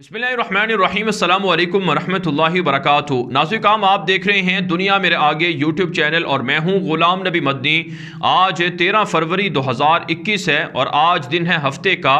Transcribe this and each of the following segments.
बिस्मिल्लाहिर्रहमानिर्रहीम अस्सलामु अलैकुम वरहमतुल्लाहि वबरकातुहू। नाज़रीन काम आप देख रहे हैं दुनिया मेरे आगे यूट्यूब चैनल और मैं हूं गुलाम नबी मदनी। आज 13 फरवरी 2021 है और आज दिन है हफ्ते का।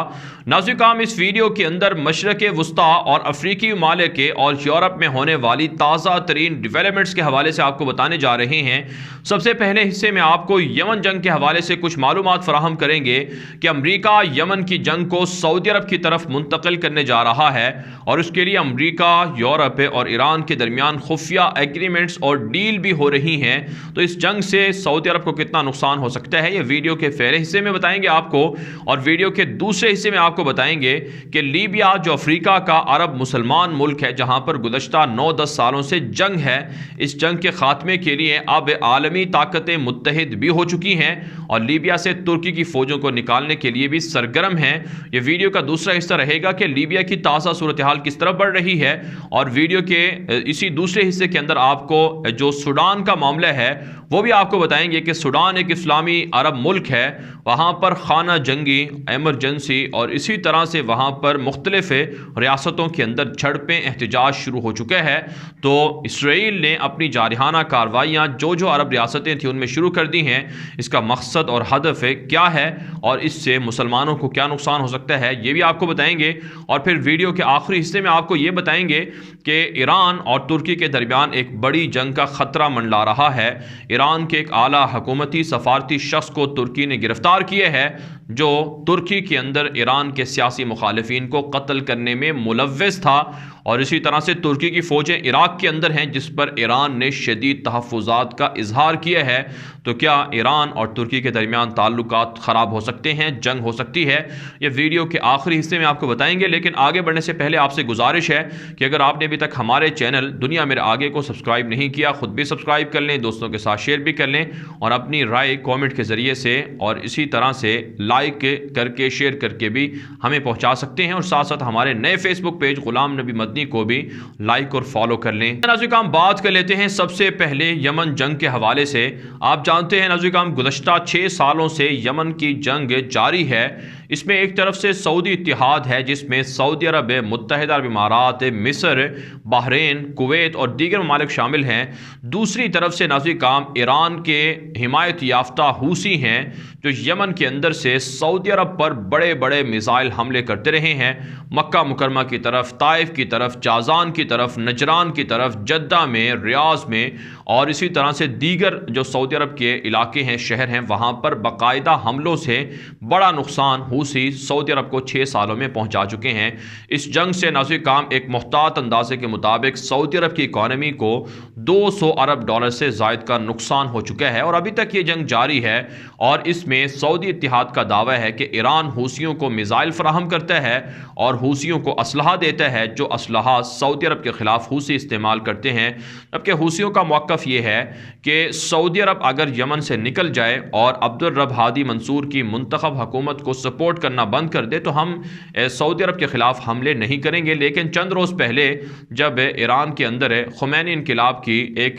नाज़रीन काम इस वीडियो के अंदर मशरक़ वुस्ता और अफ्रीकी ममालिक के और यूरोप में होने वाली ताज़ा तरीन डेवलपमेंट्स के हवाले से आपको बताने जा रहे हैं। सबसे पहले हिस्से में आपको यमन जंग के हवाले से कुछ मालूमात फराहम करेंगे कि अमरीका यमन की जंग को सऊदी अरब की तरफ मुंतकिल करने जा रहा है और उसके लिए अमरीका, यूरोप और ईरान के दरमियान खुफिया एग्रीमेंट्स और डील भी हो रही हैं। तो इस जंग से सऊदी अरब को कितना नुकसान हो सकता है, ये वीडियो के पहले हिस्से में बताएंगे आपको। और वीडियो के दूसरे हिस्से में आपको बताएंगे कि लीबिया जो अफ्रीका का अरब मुसलमान मुल्क है, जहां पर गुज़श्ता 9-10 सालों से जंग है, इस जंग के खात्मे के लिए अब आलमी ताकतें मुत्तहिद भी हो चुकी हैं और लीबिया से तुर्की की फौजों को निकालने के लिए भी सरगर्म हैं। ये वीडियो का दूसरा हिस्सा रहेगा कि लीबिया की ताज़ा सूरत हाल किस तरह बढ़ रही है। और वीडियो के इसी दूसरे हिस्से के अंदर आपको जो सूडान का मामला है वो भी आपको बताएंगे कि सूडान एक इस्लामी अरब मुल्क है, वहाँ पर खाना जंगी, एमरजेंसी और इसी तरह से वहाँ पर मुख्तलिफ रियासतों के अंदर झड़पें, एहतजाज शुरू हो चुके हैं। तो इसराइल ने अपनी जारहाना कार्रवाइयाँ जो जो अरब रियासतें थी उनमें शुरू कर दी हैं। इसका मकसद और हदफ क्या है और इससे मुसलमानों को क्या नुकसान हो सकता है, ये भी आपको बताएंगे। और फिर वीडियो के आखिरी हिस्से में आपको ये बताएंगे कि ईरान और तुर्की के दरमियान एक बड़ी जंग का खतरा मंडला रहा है। ईरान के एक आला हुकूमती सफारती शख्स को तुर्की ने गिरफ्तार किए है जो तुर्की के अंदर ईरान के सियासी मुखालिफिन को कत्ल करने में मुलव्वस था। और इसी तरह से तुर्की की फ़ौजें इराक के अंदर हैं जिस पर ईरान ने शदीद तहफ़्फ़ुज़ात का इजहार किया है। तो क्या ईरान और तुर्की के दरमियान ताल्लुकात ख़राब हो सकते हैं, जंग हो सकती है, ये वीडियो के आखिरी हिस्से में आपको बताएंगे। लेकिन आगे बढ़ने से पहले आपसे गुजारिश है कि अगर आपने अभी तक हमारे चैनल दुनिया मेरे आगे को सब्सक्राइब नहीं किया, ख़ुद भी सब्सक्राइब कर लें, दोस्तों के साथ शेयर भी कर लें और अपनी राय कॉमेंट के ज़रिए से और इसी तरह से लाइक करके शेयर करके भी हमें पहुँचा सकते हैं। और साथ साथ हमारे नए फेसबुक पेज गुलाम नबी मदनी को भी लाइक और फॉलो कर लें। नाज़रीन हम बात कर लेते हैं सबसे पहले यमन जंग के हवाले से। आप जानते हैं नाज़रीन गुज़श्ता 6 सालों से यमन की जंग जारी है। इसमें एक तरफ से सऊदी इत्तिहाद है जिसमें सऊदी अरब, मुत्तहिदा अरब इमारात, मिस्र, बहरीन, कुवैत और दीगर ममालिक शामिल हैं। दूसरी तरफ से नाज़रीन काम ईरान के हिमायत याफ्ता हूसी हैं जो यमन के अंदर से सऊदी अरब पर बड़े बड़े मिसाइल हमले करते रहे हैं। मक्का मुकरमा की तरफ, ताइफ की तरफ, जाजान की तरफ, नजरान की तरफ, जद्दा में, रियाज में और इसी तरह से दीगर जो सऊदी अरब के इलाके हैं, शहर हैं, वहाँ पर बाकायदा हमलों से बड़ा नुकसान हूसी सऊदी अरब को 6 सालों में पहुँचा चुके हैं। इस जंग से नाज़रीन काम एक मुहतात अंदाजे के मुताबिक सऊदी अरब की इकॉनमी को 200 अरब डॉलर से ज़ायद का नुकसान हो चुका है और अभी तक ये जंग जारी है। और इसमें सऊदी इत्तिहाद का दावा है कि ईरान हूसियों को मिसाइल फराहम करता है और हूसियों को असलहा देता है जो असलहा सऊदी अरब के ख़िलाफ़ हूसी इस्तेमाल करते हैं। जबकि हूसियों का मौक़िफ़ ये है कि सऊदी अरब अगर यमन से निकल जाए और अब्दुल रब हादी मंसूर की मुंतखब हुकूमत को सपोर्ट करना बंद कर दे तो हम सऊदी अरब के ख़िलाफ़ हमले नहीं करेंगे। लेकिन चंद रोज़ पहले जब ईरान के अंदर खुमैनी इनकलाब की एक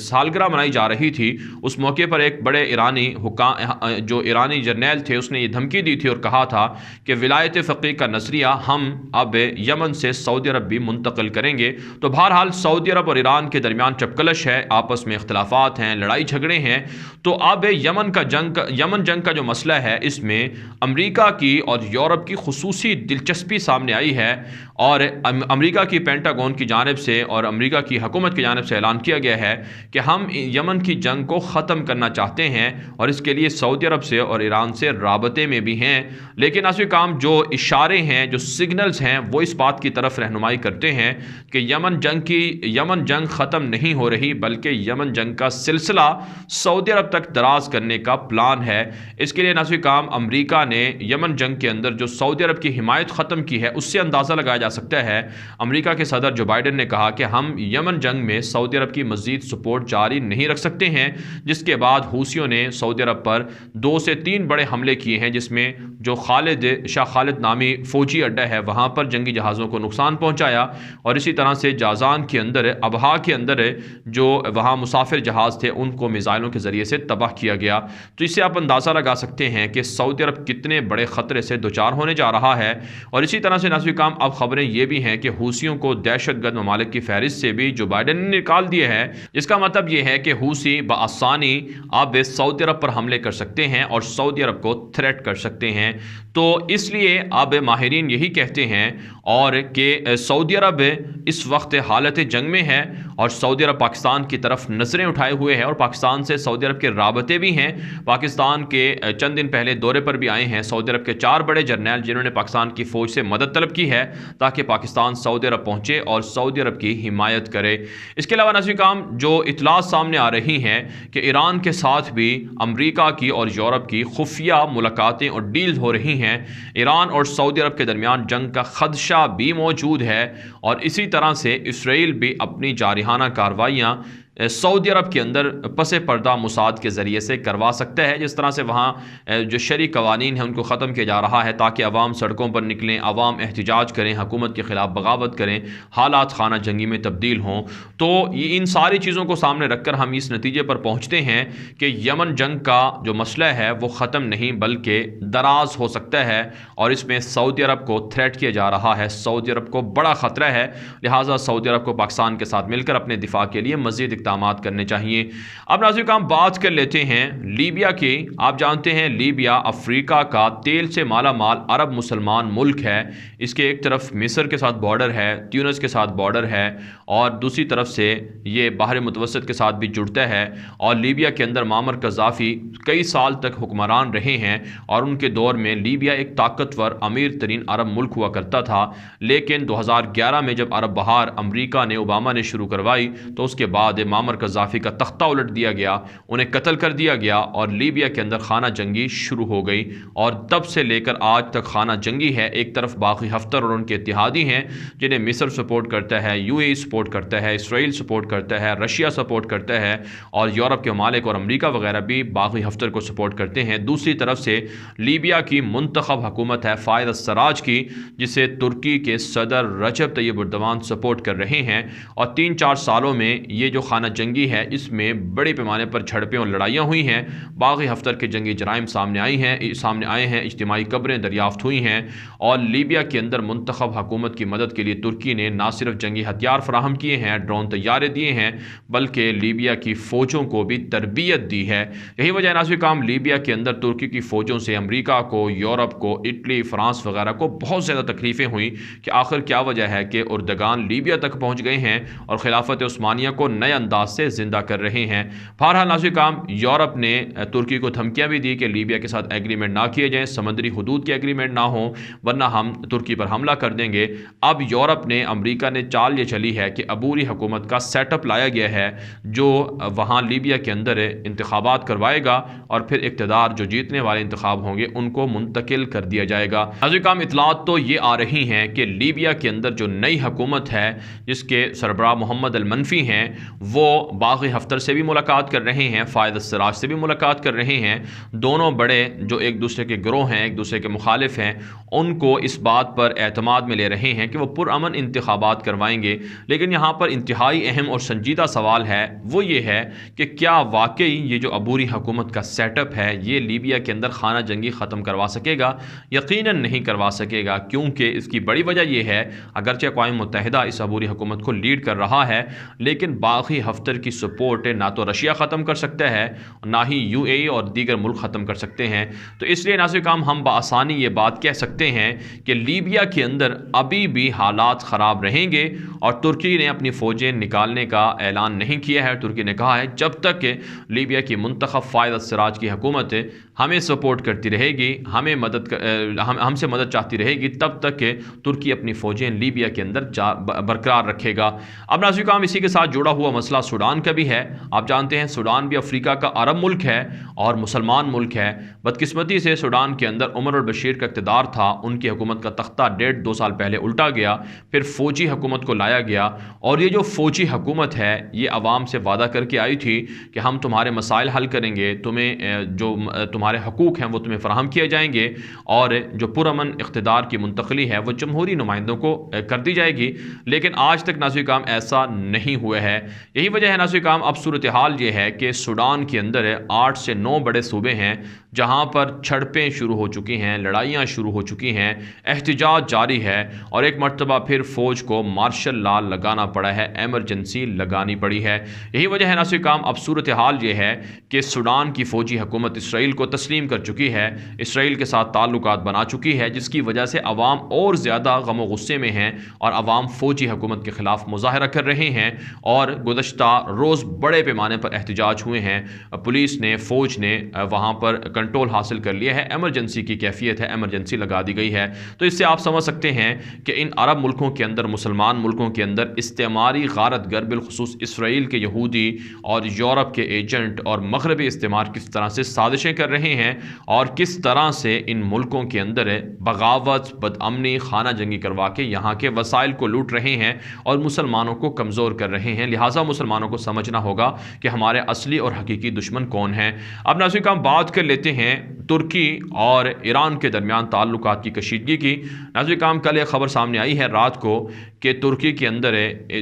सालगिरह मनाई जा रही थी, उस मौके पर एक बड़े ईरानी जो ईरानी जर्नैल थे उसने ये धमकी दी थी और कहा था कि विलायत फ़क़ीह का नज़रिया हम अब यमन से सऊदी अरब भी मुंतकिल करेंगे। तो बहरहाल सऊदी अरब और ईरान के दरमियान चपकलश है, आपस में इख्तलाफात हैं, लड़ाई झगड़े हैं। तो अब यमन जंग का जो मसला है इसमें अमरीका की और यूरोप की खुसूसी दिलचस्पी सामने आई है और अमरीका की पेंटागन की जानिब से और अमरीका की हुकूमत की जानिब से ऐलान किया गया है कि हम यमन की जंग को ख़त्म करना चाहते हैं और इसके लिए सऊदी अरब से और ईरान से राबते में भी हैं। लेकिन नाज़रीन काम जो इशारे हैं, जो सिग्नल्स हैं, वो इस बात की तरफ रहनुमाई करते हैं कि यमन जंग ख़त्म नहीं हो रही बल्कि यमन जंग का सिलसिला सऊदी अरब तक दराज करने का प्लान है। इसके लिए नाज़रीन काम अमरीका ने यमन जंग के अंदर जो सऊदी अरब की हिमायत ख़त्म की है उससे अंदाज़ा लगाया जा सकता है। अमरीका के सदर जो बाइडन ने कहा कि हम यमन जंग में सऊदी अरब की मज़ीद सपोर्ट जारी नहीं रख सकते हैं, जिसके बाद हूसियों ने सऊदी अरब पर 2 से 3 बड़े हमले किए हैं, जिसमें जो शाह खालिद नामी फ़ौजी अड्डा है वहाँ पर जंगी जहाज़ों को नुकसान पहुँचाया, और इसी तरह से जाजान के अंदर अबहा के अंदर जो वहाँ मुसाफिर जहाज़ थे उनको मिसाइलों के ज़रिए से तबाह किया गया। तो इससे आप अंदाज़ा लगा सकते हैं कि सऊदी अरब कितने बड़े ख़तरे से दो चार होने जा रहा है। और इसी तरह से नाज़रीन काम अब ख़बरें ये भी हैं कि हूसियों को दहशतगर्द ममालिक की फहरिस्त से भी जो बाइडन ने निकाल दिए हैं। इसका मतलब ये है कि हूसी बआसानी अब सऊदी अरब पर हमले कर सकते हैं और सऊदी अरब को थ्रेट कर सकते हैं। तो इसलिए अब माहिरीन यही कहते हैं और कि सऊदी अरब इस वक्त हालत जंग में है और सऊदी अरब पाकिस्तान की तरफ नज़रें उठाए हुए है और पाकिस्तान से सऊदी अरब के राबते भी हैं। पाकिस्तान के चंद दिन पहले दौरे पर भी आए हैं सऊदी अरब के 4 बड़े जर्नैल, जिन्होंने पाकिस्तान की फ़ौज से मदद तलब की है ताकि पाकिस्तान सऊदी अरब पहुँचे और सऊदी अरब की हिमायत करे। इसके अलावा नाज़रीन काम जो इतलात सामने आ रही हैं कि ईरान के साथ भी अमरीका की और यूरोप की खुफिया मुलाकातें और डील हो रही हैं। ईरान और सऊदी अरब के दरमियान जंग का खदशा भी मौजूद है और इसी तरह से इसराइल भी अपनी जारिहाना कार्रवाइयाँ सऊदी अरब के अंदर पसे पर्दा मुसाद के ज़रिए से करवा सकता है। जिस तरह से वहाँ जो शरी कवानीन हैं उनको ख़त्म किया जा रहा है ताकि अवाम सड़कों पर निकलें, अवाम एहतजाज करें, हुकूमत के ख़िलाफ़ बगावत करें, हालात खाना जंगी में तब्दील हों। तो इन सारी चीज़ों को सामने रख कर हम इस नतीजे पर पहुँचते हैं कि यमन जंग का जो मसला है वो ख़त्म नहीं बल्कि दराज हो सकता है और इसमें सऊदी अरब को थ्रेट किया जा रहा है। सऊदी अरब को बड़ा ख़तरा है, लिहाजा सऊदी अरब को पाकिस्तान के साथ मिलकर अपने दिफा के लिए मज़ीद इक़दामात करने चाहिए। अब नाज़रीन हम बात कर लेते हैं लीबिया की। आप जानते हैं लीबिया अफ्रीका का तेल से माला माल अरब मुसलमान मुल्क है। इसके एक तरफ मिस्र के साथ बॉर्डर है, ट्यूनिस के साथ बॉर्डर है और दूसरी तरफ से ये बाहर मुतवस्सित के साथ भी जुड़ता है। और लीबिया के अंदर मामर कज़ाफ़ी कई साल तक हुक्मरान रहे हैं और उनके दौर में लीबिया एक ताकतवर अमीर तरीन अरब मुल्क हुआ करता था। लेकिन 2011 में जब अरब बहार अमरीका ने ओबामा ने शुरू करवाई तो उसके बाद मामर कज़ाफ़ी का तख्ता उलट दिया गया, उन्हें कत्ल कर दिया गया और लीबिया के अंदर खाना जंगी शुरू हो गई। और तब से लेकर आज तक खाना जंगी है। एक तरफ बाकी हफ्तर और उनके इत्तेहादी हैं जिन्हें मिस्र सपोर्ट करता है, यूएई सपोर्ट करता है, इसराइल सपोर्ट करता है, रशिया सपोर्ट करता है और यूरोप के ममालिक और अमरीका वगैरह भी बाकी हफ्तर को सपोर्ट करते हैं। दूसरी तरफ से लीबिया की मुंतखब हुकूमत है फ़ायद अस-सराज की, जिसे तुर्की के सदर रजब तैयब एर्दोगान सपोर्ट कर रहे हैं। और 3-4 सालों में ये जो खाना जंगी है इसमें बड़े पैमाने पर झड़पें और लड़ाइयाँ हुई हैं। बागी हफ्तर के जंगी जराइम सामने आए हैं, इज्तिमाई कब्रें दरियाफ्त हुई हैं और लीबिया के अंदर मुंतखब हुकूमत की मदद के लिए तुर्की ने न सिर्फ जंगी हथियार फराहम किए हैं, ड्रोन तैयारे दिए हैं, बल्कि लीबिया की फ़ौजों को भी तरबियत दी है। यही वजह नाज़रीन काम लीबिया के अंदर तुर्की की फ़ौजों से अमरीका को, यूरोप को, इटली, फ्रांस वगैरह को बहुत ज़्यादा तकलीफ़ें हुई कि आखिर क्या वजह है कि एर्दोगान लीबिया तक पहुँच गए हैं और खिलाफत उस्मानिया को नए अंदाज से ज़िंदा कर रहे हैं। बहरहाल नाज़रीन काम यूरोप ने तुर्की को धमकियाँ भी दी कि लीबिया के साथ एग्रीमेंट ना किए जाएँ, समुद्री हुदूद के एग्रीमेंट ना हो वरना हम तुर्की पर हमला कर देंगे। अब यूरोप ने, अमरीका ने चाल ये चली है कि अबूरी हुकूमत का सेटअप लाया गया है जो वहाँ लीबिया के अंदर इंतखाबात करवाएगा और फिर इक़्तिदार जो जीतने वाले इंतखाब होंगे उनको मुंतकिल कर दिया जाएगा। नाज़रीन काम इतलात तो ये आ रही हैं कि लीबिया के अंदर जो नई हुकूमत है जिसके सरबराह मोहम्मद अल-मनफ़ी हैं वो बागी हफ्तर से भी मुलाकात कर रहे हैं, फ़ायद अस-सराज से भी मुलाकात कर रहे हैं। दोनों बड़े जो एक दूसरे के गिरोह हैं, एक दूसरे के मुखालिफ हैं, उनको इस बात पर एतमाद में ले रहे हैं कि वो पुरअमन इंतखाबात करवाएंगे। लेकिन यहाँ पर इंतहाई अहम और संजीदा सवाल है वो ये है कि क्या वाकई ये जो अबूरी हुकूमत का सेटअप है ये लीबिया के अंदर खाना जंगी ख़त्म करवा सकेगा? यकीनन नहीं करवा सकेगा, क्योंकि इसकी बड़ी वजह यह है अगरचे अक़वाम मुत्तहिदा इस अबूरी हुकूमत को लीड कर रहा है लेकिन बागी हफ्तर की सपोर्ट ना तो रशिया ख़त्म कर सकता है ना ही यूएई और दीगर मुल्क ख़त्म कर सकते हैं। तो इसलिए नाज़रीन काम हम बआसानी ये बात कह सकते हैं कि लीबिया के अंदर अभी भी हालात ख़राब रहेंगे और तुर्की ने अपनी फ़ौजें निकालने का ऐलान नहीं किया है। तुर्की ने कहा है जब तक लीबिया की मुंतखब फ़ायद अस-सराज की हुकूमत हमें सपोर्ट करती रहेगी, हमसे मदद चाहती रहेगी, तब तक तुर्की अपनी फ़ौजें लीबिया के अंदर बरकरार रखेगा। अब नाज़रीन काम इसी के साथ जुड़ा हुआ मसला मसला सूडान का भी है। आप जानते हैं सूडान भी अफ्रीका का अरब मुल्क है और मुसलमान मुल्क है। बदकिस्मती से सूडान के अंदर उमर अल-बशीर का इक़्तिदार था, उनकी हुकूमत का तख्ता 1.5-2 साल पहले उल्टा गया, फिर फ़ौजी हुकूमत को लाया गया और ये जो फ़ौजी हुकूमत है ये अवाम से वादा करके आई थी कि हम तुम्हारे मसाइल हल करेंगे, तुम्हें जो तुम्हारे हकूक़ हैं वो तुम्हें फ़राहम किए जाएंगे और जो पुरअमन इक़्तिदार की मुंतकली है वो जमहूरी नुमाइंदों को कर दी जाएगी। लेकिन आज तक नाज़रीन काम ऐसा नहीं हुआ है। यही वजह है नाज़रीन काम, अब सूरत हाल ये है कि सूडान के अंदर 8 से 9 बड़े सूबे हैं जहाँ पर झड़पें शुरू हो चुकी हैं, लड़ाइयाँ शुरू हो चुकी हैं, एहतिजाज जारी है और एक मरतबा फिर फ़ौज को मार्शल लॉ लगाना पड़ा है, एमरजेंसी लगानी पड़ी है। यही वजह है नाज़रीन काम, अब सूरत हाल ये है कि सूडान की फ़ौजी हुकूमत इसराइल को तस्लीम कर चुकी है, इसराइल के साथ ताल्लुकात बना चुकी है, जिसकी वजह से अवाम और ज़्यादा गम व गुस्से में हैं और अवाम फ़ौजी हुकूमत के ख़िलाफ़ मुज़ाहरा कर रहे हैं और गुज़श्ता रोज़ बड़े पैमाने पर एहतिजाज हुए हैं। पुलिस ने, फ़ौज ने वहाँ पर कंट्रोल हासिल कर लिया है, एमरजेंसी की कैफियत है, एमरजेंसी लगा दी गई है। तो इससे आप समझ सकते हैं कि इन अरब मुल्कों के अंदर, मुसलमान मुल्कों के अंदर इस्तेमारी गारतगर, बिलखुसूस इसराइल के यहूदी और यूरोप के एजेंट और मगरबी इस्तेमार किस तरह से साजिशें कर रहे हैं और किस तरह से इन मुल्कों के अंदर बगावत, बदअमनी, खाना जंगी करवा के यहाँ के वसाइल को लूट रहे हैं और मुसलमानों को कमज़ोर कर रहे हैं। लिहाजा मुसलमानों को समझना होगा कि हमारे असली और हकीकी दुश्मन कौन हैं। अब नाज़रीन हम बात कर लेते हैं तुर्की और ईरान के दरमियान ताल्लुकात की कशीदगी की। नाज़रीन काम, कल एक ख़बर सामने आई है रात को कि तुर्की के अंदर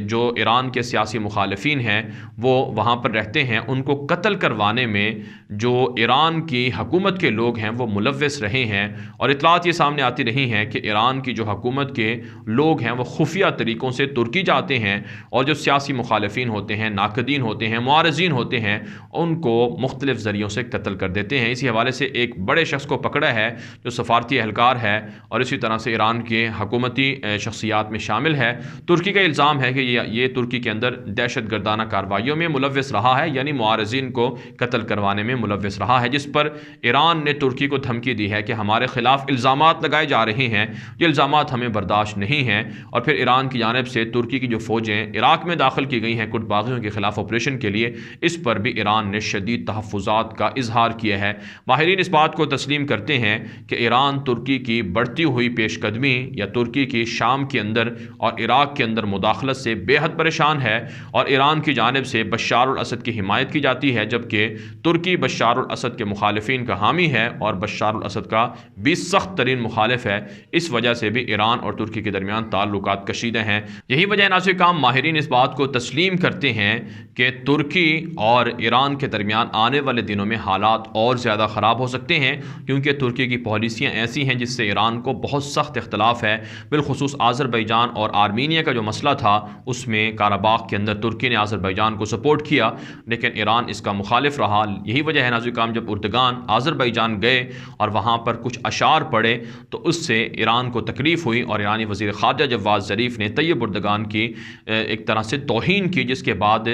जो ईरान के सियासी मुखालिफिन हैं वो वहाँ पर रहते हैं, उनको कत्ल करवाने में जो ईरान की हुकूमत के लोग हैं वो मुलव्वस रहे हैं और इतलात ये सामने आती रही हैं कि ईरान की जो हुकूमत के लोग हैं वो खुफिया तरीक़ों से तुर्की जाते हैं और जो सियासी मुखालिफिन होते हैं, नाकदीन होते हैं, मुआरज़ीन होते हैं, उनको मुख्तलिफ़ ज़रियों से कत्ल कर देते हैं। इसी हवाले से एक बड़े शख्स को पकड़ा है जो सफारती एहलकार है और इसी तरह से ईरान के हुकूमती शख्सियात में शामिल है। तुर्की का इल्ज़ाम है कि ये तुर्की के अंदर दहशत गर्दाना कार्रवाइयों में मुलव्वस रहा है, यानी मुआरज़ीन को कत्ल करवाने में मुलव्वस रहा है, जिस पर ईरान ने तुर्की को धमकी दी है कि हमारे खिलाफ इल्ज़ामात लगाए जा रहे हैं, ये इल्ज़ामात हमें बर्दाश्त नहीं हैं। और फिर ईरान की जानिब से तुर्की की जो फ़ौजें इराक़ में दाखिल की गई हैं कुर्द बागियों के खिलाफ ऑपरेशन के लिए, इस पर भी ईरान ने शदीद तहफ़्फ़ुज़ात का इजहार किया है। माहिरीन इस बात को तस्लीम करते हैं कि ईरान तुर्की की बढ़ती हुई पेशकदमी या तुर्की की शाम के अंदर और इराक़ के अंदर मुदाखलत से बेहद परेशान है और ईरान की जानिब से बशार अल असद की हिमायत की जाती है, जबकि तुर्की बशार अल असद के मुखालिफिन का हामी है और बशार अल असद का भी सख्त तरीन मुखालिफ है। इस वजह से भी ईरान और तुर्की के दरमियान ताल्लुकात कशीदे हैं। यही वजह नाज़रीन काम, माहिरीन इस बात को तस्लीम करते हैं कि तुर्की और ईरान के दरमियान आने वाले दिनों में हालात और ज़्यादा ख़राब हो सकते हैं, क्योंकि तुर्की की पॉलिसियाँ ऐसी हैं जिससे ईरान को बहुत सख्त इख्तलाफ है। बिलखुसूस आज़रबाईजान और आर्मीनिया का जो मसला था उसमें काराबाग के अंदर तुर्की ने आज़रबाईजान को सपोर्ट किया, लेकिन ईरान इसका मुखालिफ रहा। यही वजह है नाज़रीन काम, जब उर्दगान आज़रबाईजान गए और वहाँ पर कुछ अशार पढ़े तो उससे ईरान को तकलीफ़ हुई और ईरानी वज़ीर ख़ारजा जवाद ज़रीफ़ ने तैयब उर्दगान की एक तरह से तौहीन की, जिसके बाद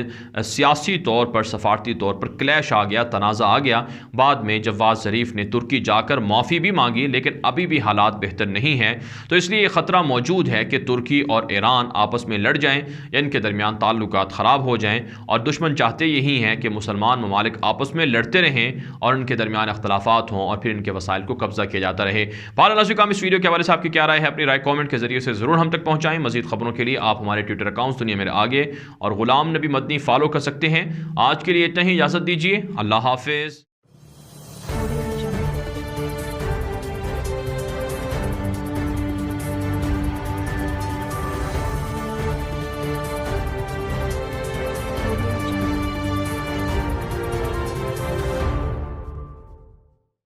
सियासी तौर पर, सफारती तौर पर क्लैश आ गया, तनाज़ा आ गया। बाद में जवाद ज़रीफ़ ने तुर्की जाकर माफ़ी भी मांगी, लेकिन अभी भी हालात बेहतर नहीं हैं। तो इसलिए ख़तरा मौजूद है कि तुर्की और ईरान आपस में लड़ जाएं या इनके दरमियान ताल्लुकात ख़राब हो जाएं, और दुश्मन चाहते यही हैं कि मुसलमान ममालिक आपस में लड़ते रहें और इनके दरमियान अख्तलाफात हों और फिर इनके वसाइल को कब्ज़ा किया जाता रहे। बहरहाल नाज़रीन काम, इस वीडियो के हवाले से आपकी क्या राय है? अपनी राय कॉमेंट के जरिए से ज़रूर हम तक पहुँचाएँ। मज़ीद खबरों के लिए आप हमारे ट्विटर अकाउंट्स दुनिया मेरे आगे और ग़ुलाम नबी मदनी फॉलो कर सकते हैं। आज के लिए इतना ही, इजाज़त दीजिए। अल्लाह हाफ़िज़।